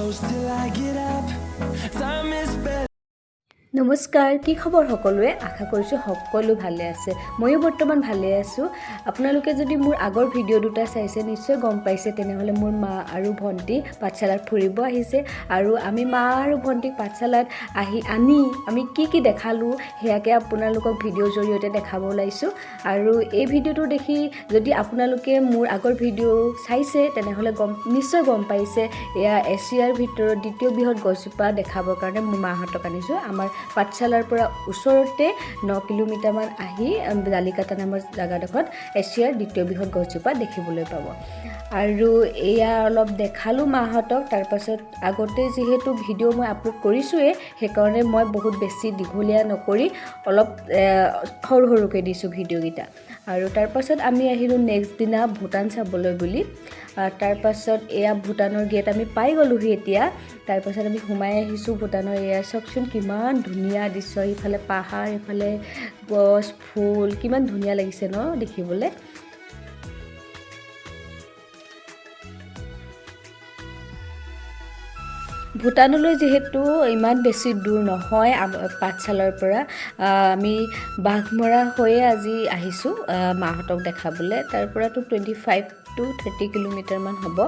close till I get up. Time is better. নমস্কাৰ কি খবৰ সকলোৱে আশা কৰিছো সকলো ভালে আছে ময়ো বৰ্তমান ভালে আছো আপোনালোকে যদি মোৰ আগৰ ভিডিও দুটা চাইছে নিশ্চয় গম পাইছে তেনেহলে মোৰ মা আৰু ভন্টি পাঠশালাত ফুৰিব আহিছে আৰু আমি মা আৰু ভন্টিক পাঠশালাত আনি আমি কি দেখালো হেয়াকে আপোনালোকক ভিডিও জৰিয়তে দেখাব লাইছো আৰু এই ভিডিওটো দেখি যদি আপোনালোকে মোৰ আগৰ ভিডিও চাইছে তেনেহলে নিশ্চয় গম পাইছে এয়া এছিয়াৰ ভিতৰত দ্বিতীয় বৃহৎ গছজোপা দেখাবৰ কাৰণে মোৰ মাহঁতক আনিছো আমাৰ পাঠশালাৰ পৰা ওচৰতে 9 কিলোমিটাৰ মান আহি জালিকাটা নামৰ জাগাডোখৰত এছিয়াৰ দ্বিতীয় বৃহৎ গছজোপা দেখিবলৈ পাব আৰু এয়া অলপ দেখালো মাহঁতক তাৰ পাছত আগতে যেহেতু ভিডিও মই আপলোড কৰিছোৱে হেকাৰণে মই বহুত বেছি দীঘলীয়া নকৰি অলপ সৰুকৈ দিছো ভিডিও গিটা আৰু তাৰ পাছত আমি আহিলো নেক্সট দিনা ভুটান চাবলৈ বুলি তাৰ পাছত এয়া ভুটানৰ গেট আমি পাই গলোহি এতিয়া তাৰ পাছত আমি ঘুমাই আহিছো ভুটানৰ এয়া চকচোন কিমান ধুনীয়া দৃশ্য ইফালে পাহাৰ ইফালে গছ ফুল কিমান ধুনীয়া লাগিছে ন দেখিবলৈ ভুটানলৈ যেহেতু ইমান বেছি দূৰ নহয় পাঠশালাৰ পৰা আমি বাঘমৰা হৈয়ে আজি আহিছো মাহঁতক দেখাবলৈ তাৰ পৰাটো 25 to 30 কিলোমিটাৰ মান হ'ব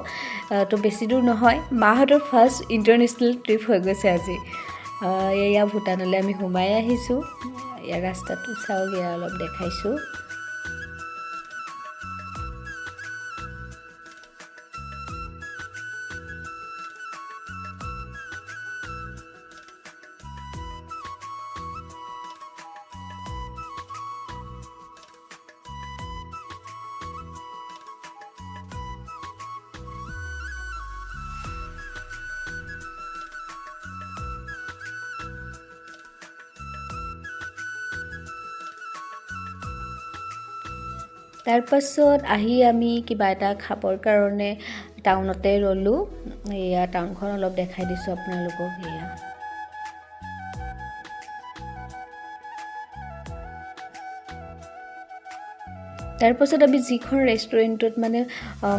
তো বেছি দূৰ নহয় মাহঁতৰ ফাৰ্ষ্ট ইন্টাৰনেশ্যনেল ট্ৰিপ হৈ গৈছে আজি এয়া ভুটানলৈ আমি ঘুমাই আহিছো এয়া ৰাস্তাটো চাওগে অলপ দেখাইছো তাৰ পাছত আহি আমি কিবা এটা খাবৰ কাৰণে টাউনতে ৰলো এয়া টাউনখন অলপ দেখাই দিছো আপোনালোকক এয়া তাৰ পাছত আমি যিখন ৰেষ্টুৰেণ্টত মানে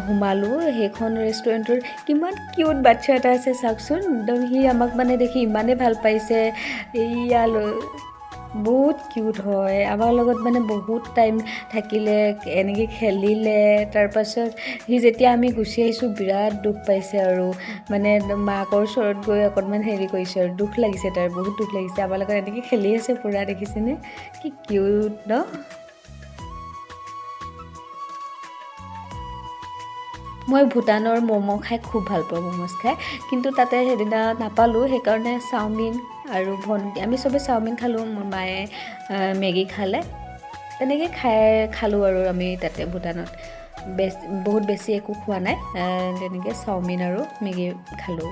হুমালো হেখন ৰেষ্টুৰেণ্টৰ কিমান কিউট বাচ্চা এটা আছে চাওকচোন একদম হি আমাক মানে দেখি ইমানে ভাল পাইছে এইয়ালৈ বহুত কিউট হয় আমাৰ লগত মানে বহুত টাইম থাকিলে এনেকৈ খেলিলে তাৰ পাছত হি যেতিয়া আমি গুছি আহিছো বিৰাট দুখ পাইছে আৰু মানে মাকৰ ওচৰত গৈ অকণমান হেৰি কৰিছে আৰু দুখ লাগিছে তাৰ বহুত দুখ লাগিছে আমাৰ লগত এনেকৈ খেলি আছে পুৰা দেখিছেনে কি কিউট ন মই ভুটানৰ ম'ম খাই খুব ভাল পাওঁ ম'মছ খাই কিন্তু তাতে হেদিনা নাপালো হেকাৰণে চাওমিন আৰু ভন্টি আমি সবে চাওমিন খালো মোৰ মায়ে মেগি খালে তেনেকৈ খালো আৰু আমি তাতে ভুটানত বহুত বেছি একো খোৱা নাই তেনেকৈ চাওমিন আৰু মেগি খালো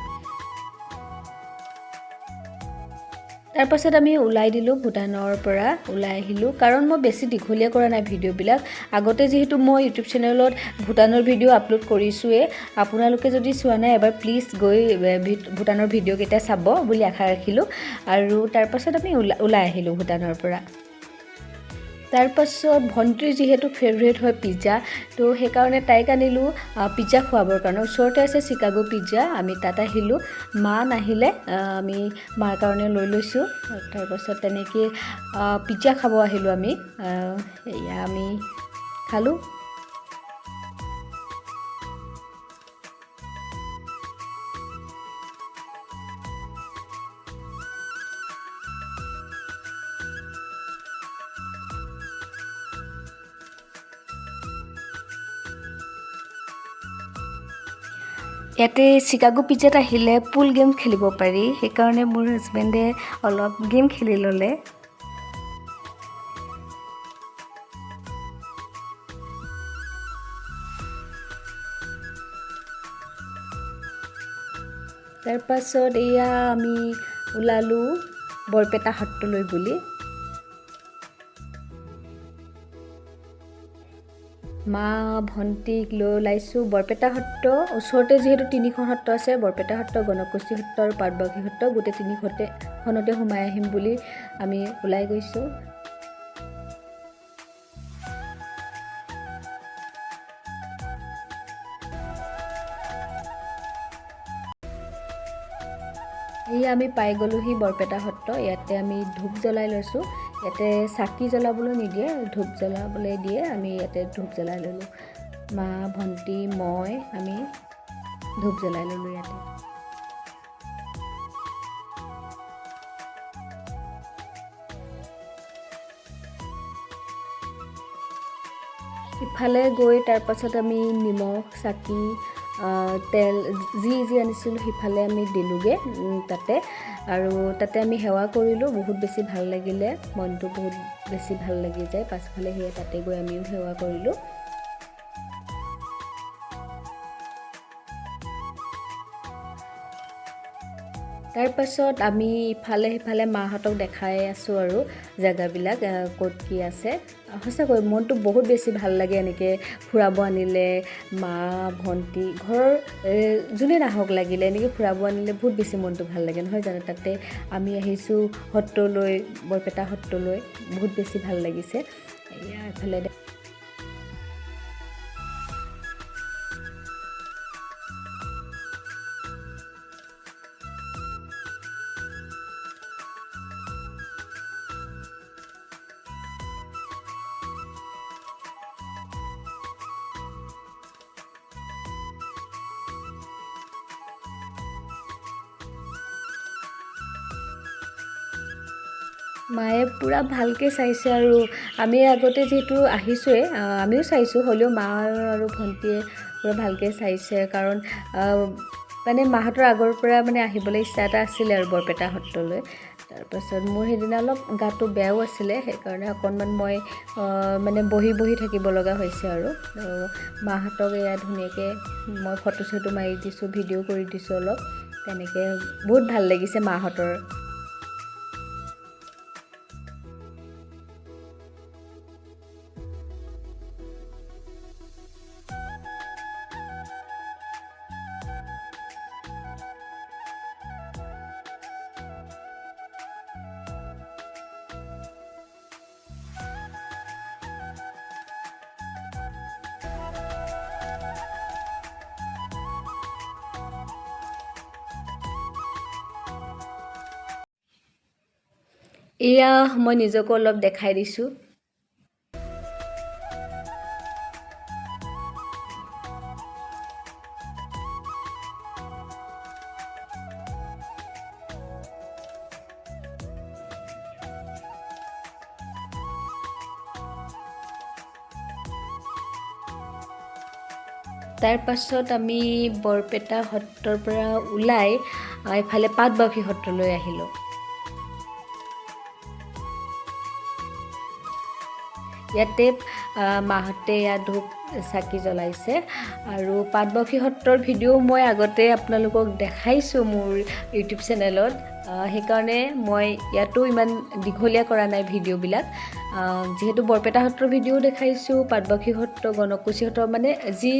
তাৰ পাছত আমি ওলাই দিলো ভুটানৰ পৰা ওলাই আহিলো কাৰণ মই বেছি দীঘলীয়া কৰা নাই ভিডিওবিলাক আগতে যেহেতু মই ইউটিউব চেনেলত ভুটানৰ ভিডিও আপলোড কৰিছোৱে আপোনালোকে যদি চোৱা নাই এবাৰ প্লিজ গৈ ভুটানৰ ভিডিও কেইটা চাব বুলি আশা ৰাখিলো আৰু তাৰ পাছত আমি ওলাই আহিলো ভুটানৰ পৰা তাৰ পাছত ভন্টিৰ যেহেতু ফেভাৰিট হয় পিজ্জা তো হেকাৰণে তাইক আনিলো পিজ্জা খোৱাবৰ কাৰণে ওচৰতে আছে চিকাগো পিজ্জা আমি তাত আহিলো মা নাহিলে আমি মাৰ কাৰণে লৈ লৈছো তাৰ পাছত তেনেকৈ পিজ্জা খাব আহিলো আমি এয়া আমি খালো ইয়াতে চিকাগো পিজ্জাত আহিলে পুল গেম খেলিব পাৰি হেকাৰণে মোৰ হাজবেণ্ডে অলপ গেম খেলি ল'লে তাৰ পাছত এয়া আমি ওলালো বৰপেটা সত্ৰলৈ বুলি মা ভন্টিক লৈ ওলাইছো বৰপেটা সত্ৰ ওচৰতে যেহেতু তিনিখন সত্ৰ আছে বৰপেটা সত্ৰ গণককুছি সত্ৰ আৰু পাটবাউসী সত্ৰ গোটেই তিনিখনতে সোমাই আহিম বুলি আমি ওলাই গৈছো এয়া আমি পাই গ'লোহি বৰপেটা সত্ৰ। ইয়াতে আমি ধূপ জ্বলাই লৈছোঁ। ইয়াতে চাকি জ্বলাবলৈ নিদিয়ে, ধূপ জ্বলাবলৈ দিয়ে। আমি ইয়াতে ধূপ জ্বলাই ল'লোঁ। মা, ভণ্টি, মই আমি ধূপ জ্বলাই ল'লোঁ ইয়াতে। ইফালে গৈ তাৰপাছত আমি নিমখ, চাকি, তেল যি আনিছিলোঁ সিফালে আমি দিলোঁগৈ তাতে। আৰু তাতে আমি সেৱা কৰিলোঁ। বহুত বেছি ভাল লাগিলে, মনটো বহুত বেছি ভাল লাগি যায়। পাছফালে সেয়া তাতে গৈ আমিও সেৱা কৰিলোঁ। তাৰপাছত আমি ইফালে সিফালে মাহঁতক দেখাই আছোঁ আৰু জেগাবিলাক ক'ত কি আছে। সঁচাকৈ মনটো বহুত বেছি ভাল লাগে এনেকৈ ফুৰাব আনিলে। মা, ভণ্টি, ঘৰৰ যোনে নাহক লাগিলে এনেকৈ ফুৰাব আনিলে বহুত বেছি মনটো ভাল লাগে, নহয় জানো? তাতে আমি আহিছোঁ সত্ৰলৈ, বৰপেটা সত্ৰলৈ। বহুত বেছি ভাল লাগিছে। এয়া এফালে মায়ে পূৰা ভালকৈ চাইছে। আৰু আমি আগতে যিহেতু আহিছোঁৱে, আমিও চাইছোঁ, হ'লেও মা আৰু ভণ্টিয়ে পূৰা ভালকৈ চাইছে। কাৰণ মানে মাহঁতৰ আগৰ পৰা মানে আহিবলৈ ইচ্ছা এটা আছিলে আৰু বৰপেটা সত্ৰলৈ। তাৰপাছত মোৰ সেইদিনা অলপ গাটো বেয়াও আছিলে, সেইকাৰণে অকণমান মই মানে বহি থাকিব লগা হৈছে আৰু মাহঁতক এয়া ধুনীয়াকৈ মই ফটো চটো মাৰি দিছোঁ, ভিডিঅ' কৰি দিছোঁ অলপ। তেনেকৈ বহুত ভাল লাগিছে মাহঁতৰ। এয়া মই নিজকো অলপ দেখাই দিছোঁ। তাৰপাছত আমি বৰপেটা সত্ৰৰ পৰা ওলাই এইফালে পাটবাউসী সত্ৰলৈ আহিলোঁ। ইয়াতে মাহঁতে ইয়াত ধূপ চাকি জ্বলাইছে। আৰু পাটবাউসী সত্ৰৰ ভিডিঅ' মই আগতে আপোনালোকক দেখাইছোঁ মোৰ ইউটিউব চেনেলত। সেইকাৰণে মই ইয়াতো ইমান দীঘলীয়া কৰা নাই ভিডিঅ'বিলাক। যিহেতু বৰপেটা সত্ৰৰ ভিডিঅ'ও দেখাইছোঁ, পাটবাউসী সত্ৰ, গণকুছি সত্ৰ, মানে যি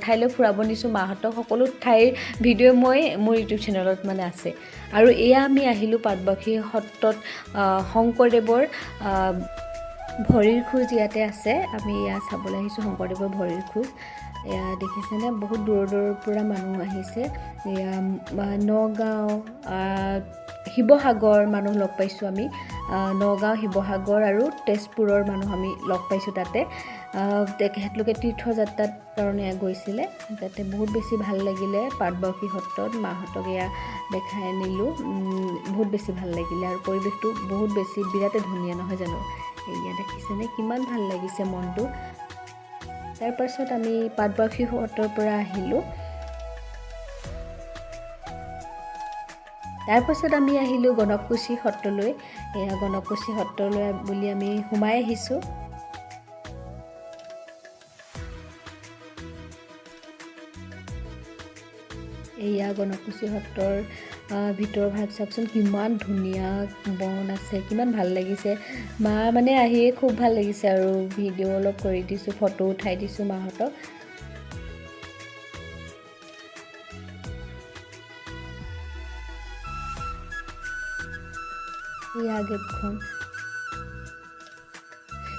ঠাইলৈ ফুৰাব নিছোঁ মাহঁতক, সকলো ঠাইৰ ভিডিঅ' মই মোৰ ইউটিউব চেনেলত মানে আছে। আৰু এয়া আমি আহিলোঁ পাটবাউসী সত্ৰত। শংকৰদেৱৰ ভৰিৰ খোজ ইয়াতে আছে। আমি ইয়াত চাবলৈ আহিছোঁ শংকৰদেৱৰ ভৰিৰ খোজ। এয়া দেখিছেনে, বহুত দূৰৰ পৰা মানুহ আহিছে। এয়া নগাঁও, শিৱসাগৰ মানুহ লগ পাইছোঁ আমি। নগাঁও, শিৱসাগৰ আৰু তেজপুৰৰ মানুহ আমি লগ পাইছোঁ তাতে। তেখেতলোকে তীৰ্থযাত্ৰাৰ কাৰণে গৈছিলে। তাতে বহুত বেছি ভাল লাগিলে পাটবাউসী সত্ৰত। মাহঁতক এয়া দেখাই আনিলোঁ। বহুত বেছি ভাল লাগিলে আৰু পৰিৱেশটো বহুত বেছি বিৰাটেই ধুনীয়া, নহয় জানো? এয়া দেখিছেনে, কিমান ভাল লাগিছে মনটো। তাৰপাছত আমি পাটবাউসী সত্ৰৰ পৰা আহিলোঁ। তাৰপাছত আমি আহিলোঁ গণকুছি সত্ৰলৈ। এয়া গণকুছি সত্ৰলৈ বুলি আমি সোমাই আহিছোঁ। এয়া গণকুছি সত্ৰৰ ভিতৰৰ ভাগ চাওকচোন, কিমান ধুনীয়া বন আছে, কিমান ভাল লাগিছে। মা মানে আহিয়ে খুব ভাল লাগিছে আৰু ভিডিঅ' অলপ কৰি দিছোঁ, ফটো উঠাই দিছোঁ মাহঁতক। এয়া গেটখন।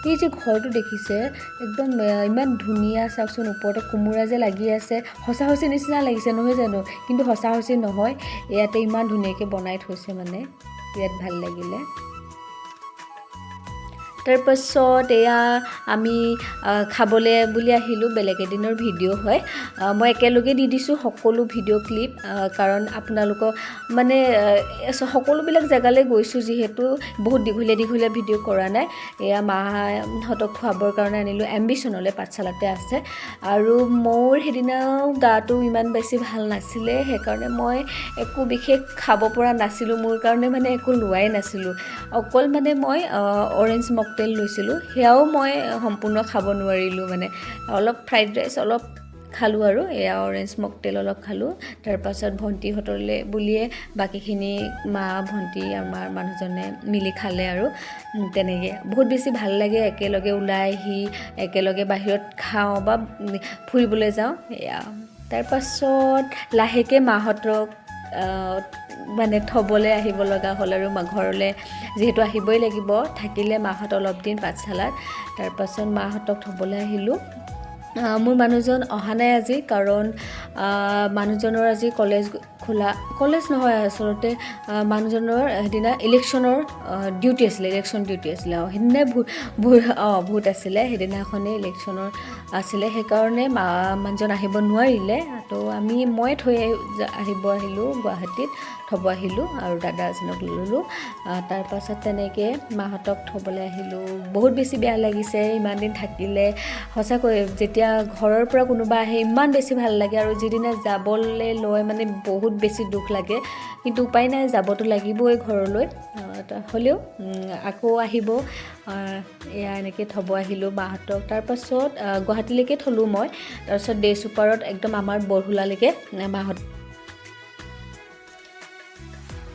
এই যে ঘৰটো দেখিছে একদম ইমান ধুনীয়া চাওকচোন ওপৰতে কোমোৰা যে লাগি আছে সঁচা সঁচি নিচিনা লাগিছে নহয় জানো কিন্তু সঁচা সঁচি নহয় ইয়াতে ইমান ধুনীয়াকৈ বনাই থৈছে মানে বিৰাট ভাল লাগিলে তাৰপাছত এয়া আমি খাবলৈ বুলি আহিলোঁ বেলেগ এদিনৰ ভিডিঅ' হয় মই একেলগে দি দিছোঁ সকলো ভিডিঅ' ক্লিপ কাৰণ আপোনালোকক মানে সকলোবিলাক জেগালৈ গৈছোঁ যিহেতু বহুত দীঘলীয়া ভিডিঅ' কৰা নাই এয়া মাহঁতক খুৱাবৰ কাৰণে আনিলোঁ এম্বিশ্যনলৈ পাঠশালাতে আছে আৰু মোৰ সেইদিনাও গাটো ইমান বেছি ভাল নাছিলে সেইকাৰণে মই একো বিশেষ খাব পৰা নাছিলোঁ মোৰ কাৰণে মানে একো লোৱাই নাছিলোঁ অকল মানে মই অৰেঞ্জ মকটেল লৈছিলোঁ সেয়াও মই সম্পূৰ্ণ খাব নোৱাৰিলোঁ মানে অলপ ফ্ৰাইড ৰাইচ অলপ খালোঁ আৰু এয়া অৰেঞ্জ মকটেল অলপ খালোঁ তাৰপাছত ভণ্টিহঁতলৈ বুলিয়ে বাকীখিনি মা ভণ্টি আমাৰ মানুহজনে মিলি খালে আৰু তেনেকৈ বহুত বেছি ভাল লাগে একেলগে ওলাই আহি একেলগে বাহিৰত খাওঁ বা ফুৰিবলৈ যাওঁ এয়া তাৰপাছত লাহেকৈ মাহঁতক মানে থ'বলৈ আহিব লগা হ'ল আৰু ঘৰলৈ যিহেতু আহিবই লাগিব থাকিলে মাহঁত অলপ দিন পাঠশালাত তাৰপাছত মাহঁতক থ'বলৈ আহিলোঁ মোৰ মানুহজন অহা নাই আজি কাৰণ মানুহজনৰ আজি কলেজ নহয় আচলতে মানুহজনৰ সেইদিনা ইলেকশ্যন ডিউটি আছিলে সেইদিনাই ভোট আছিলে সেইদিনাখনেই ইলেকশ্যনৰ আছিলে সেইকাৰণে মানুহজন আহিব নোৱাৰিলে তো মই আহিলোঁ গুৱাহাটীত থ'ব আহিলোঁ আৰু দাদা এজনক ল'লোঁ তাৰপাছত তেনেকৈ মাহঁতক থ'বলৈ আহিলোঁ বহুত বেছি বেয়া লাগিছে ইমান দিন থাকিলে সঁচাকৈ যেতিয়া ঘৰৰ পৰা কোনোবা আহে ইমান বেছি ভাল লাগে আৰু যিদিনা যাবলৈ লয় মানে বহুত বেছি দুখ লাগে কিন্তু উপায় নাই যাবতো লাগিবই ঘৰলৈ হ'লেও আকৌ আহিব এয়া এনেকৈ থ'ব আহিলোঁ মাহঁতক তাৰপাছত গুৱাহাটীলৈকে থ'লোঁ মই তাৰপাছত ডে চুপাৰত একদম আমাৰ বৰহোলালৈকে মাহঁত